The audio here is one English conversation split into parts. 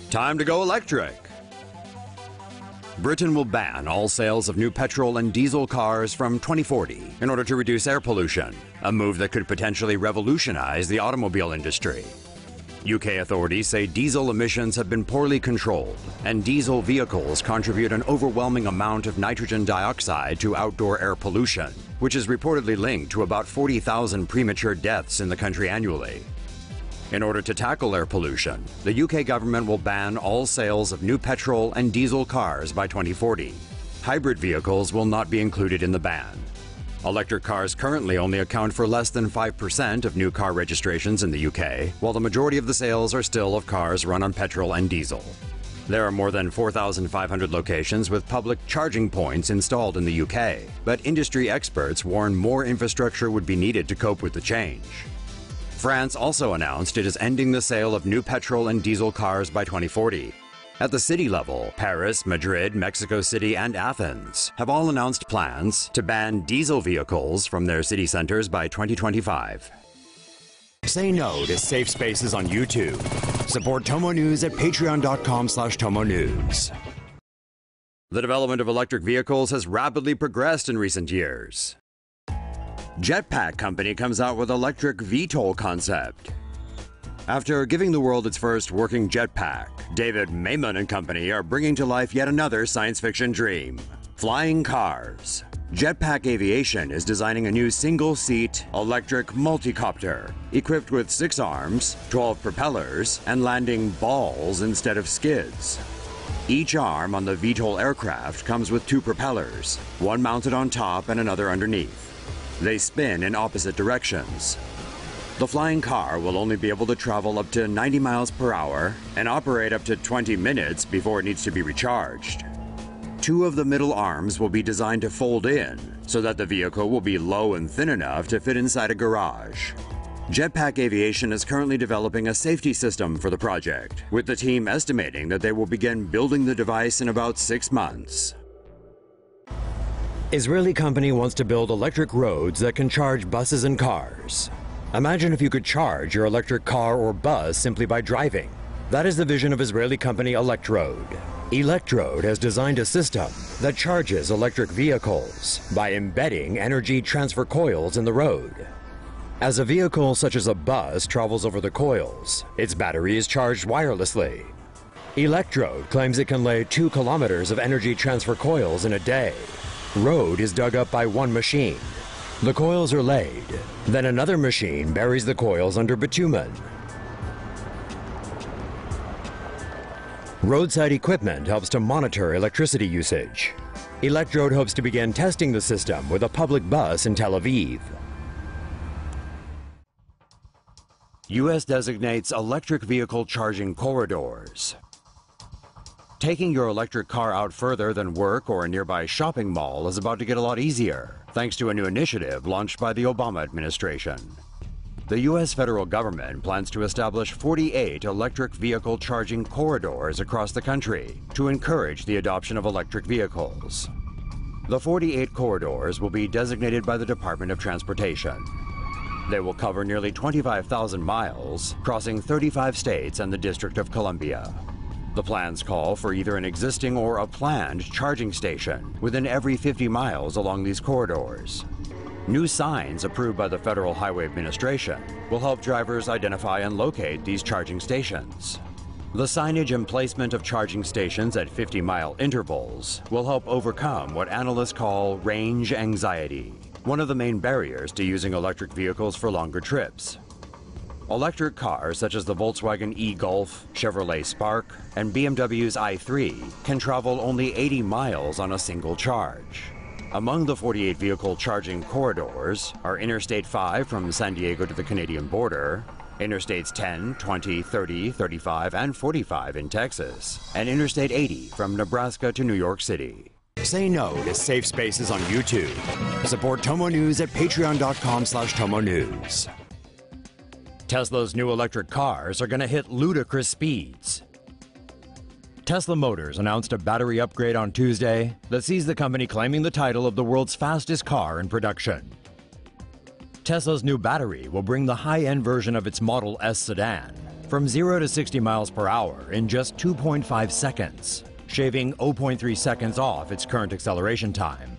Time to go electric. Britain will ban all sales of new petrol and diesel cars from 2040 in order to reduce air pollution, a move that could potentially revolutionize the automobile industry. UK authorities say diesel emissions have been poorly controlled, and diesel vehicles contribute an overwhelming amount of nitrogen dioxide to outdoor air pollution, which is reportedly linked to about 40,000 premature deaths in the country annually. In order to tackle air pollution, the UK government will ban all sales of new petrol and diesel cars by 2040. Hybrid vehicles will not be included in the ban. Electric cars currently only account for less than 5% of new car registrations in the UK, while the majority of the sales are still of cars run on petrol and diesel. There are more than 4,500 locations with public charging points installed in the UK, but industry experts warn more infrastructure would be needed to cope with the change. France also announced it is ending the sale of new petrol and diesel cars by 2040. At the city level, Paris, Madrid, Mexico City, and Athens have all announced plans to ban diesel vehicles from their city centers by 2025. Say no to safe spaces on YouTube. Support TomoNews at patreon.com/TomoNews. The development of electric vehicles has rapidly progressed in recent years. Jetpack company comes out with electric VTOL concept. After giving the world its first working jetpack, David Mayman and company are bringing to life yet another science fiction dream: flying cars. Jetpack Aviation is designing a new single-seat electric multicopter equipped with 6 arms, 12 propellers, and landing balls instead of skids. Each arm on the VTOL aircraft comes with 2 propellers, one mounted on top and another underneath. They spin in opposite directions. The flying car will only be able to travel up to 90 miles per hour and operate up to 20 minutes before it needs to be recharged. 2 of the middle arms will be designed to fold in so that the vehicle will be low and thin enough to fit inside a garage. Jetpack Aviation is currently developing a safety system for the project, with the team estimating that they will begin building the device in about 6 months. Israeli company wants to build electric roads that can charge buses and cars. Imagine if you could charge your electric car or bus simply by driving. That is the vision of Israeli company Electrode. Electrode has designed a system that charges electric vehicles by embedding energy transfer coils in the road. As a vehicle such as a bus travels over the coils, its battery is charged wirelessly. Electrode claims it can lay 2 kilometers of energy transfer coils in a day. Road is dug up by one machine. The coils are laid. Then another machine buries the coils under bitumen. Roadside equipment helps to monitor electricity usage. Electrode hopes to begin testing the system with a public bus in Tel Aviv. U.S. designates electric vehicle charging corridors. Taking your electric car out further than work or a nearby shopping mall is about to get a lot easier, thanks to a new initiative launched by the Obama administration. The U.S. federal government plans to establish 48 electric vehicle charging corridors across the country to encourage the adoption of electric vehicles. The 48 corridors will be designated by the Department of Transportation. They will cover nearly 25,000 miles, crossing 35 states and the District of Columbia. The plans call for either an existing or a planned charging station within every 50 miles along these corridors. New signs approved by the Federal Highway Administration will help drivers identify and locate these charging stations. The signage and placement of charging stations at 50-mile intervals will help overcome what analysts call range anxiety, one of the main barriers to using electric vehicles for longer trips. Electric cars such as the Volkswagen e-Golf, Chevrolet Spark, and BMW's i3 can travel only 80 miles on a single charge. Among the 48 vehicle charging corridors are Interstate 5 from San Diego to the Canadian border, Interstates 10, 20, 30, 35, and 45 in Texas, and Interstate 80 from Nebraska to New York City. Say no to safe spaces on YouTube. Support TomoNews at patreon.com/TomoNews. Tesla's new electric cars are going to hit ludicrous speeds. Tesla Motors announced a battery upgrade on Tuesday that sees the company claiming the title of the world's fastest car in production. Tesla's new battery will bring the high-end version of its Model S sedan from 0 to 60 miles per hour in just 2.5 seconds, shaving 0.3 seconds off its current acceleration time.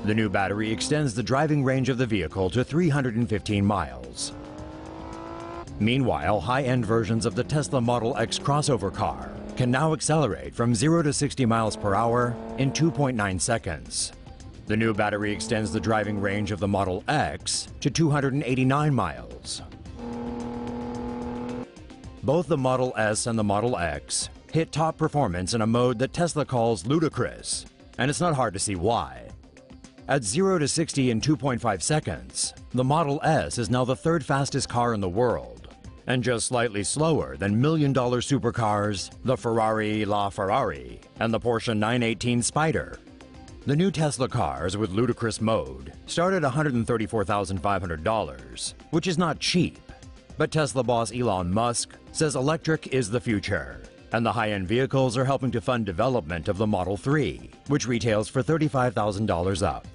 The new battery extends the driving range of the vehicle to 315 miles. Meanwhile, high-end versions of the Tesla Model X crossover car can now accelerate from 0 to 60 miles per hour in 2.9 seconds. The new battery extends the driving range of the Model X to 289 miles. Both the Model S and the Model X hit top performance in a mode that Tesla calls ludicrous, and it's not hard to see why. At 0 to 60 in 2.5 seconds, the Model S is now the third fastest car in the world, and just slightly slower than million-dollar supercars, the Ferrari LaFerrari and the Porsche 918 Spider. The new Tesla cars with ludicrous mode start at $134,500, which is not cheap. But Tesla boss Elon Musk says electric is the future, and the high-end vehicles are helping to fund development of the Model 3, which retails for $35,000 up.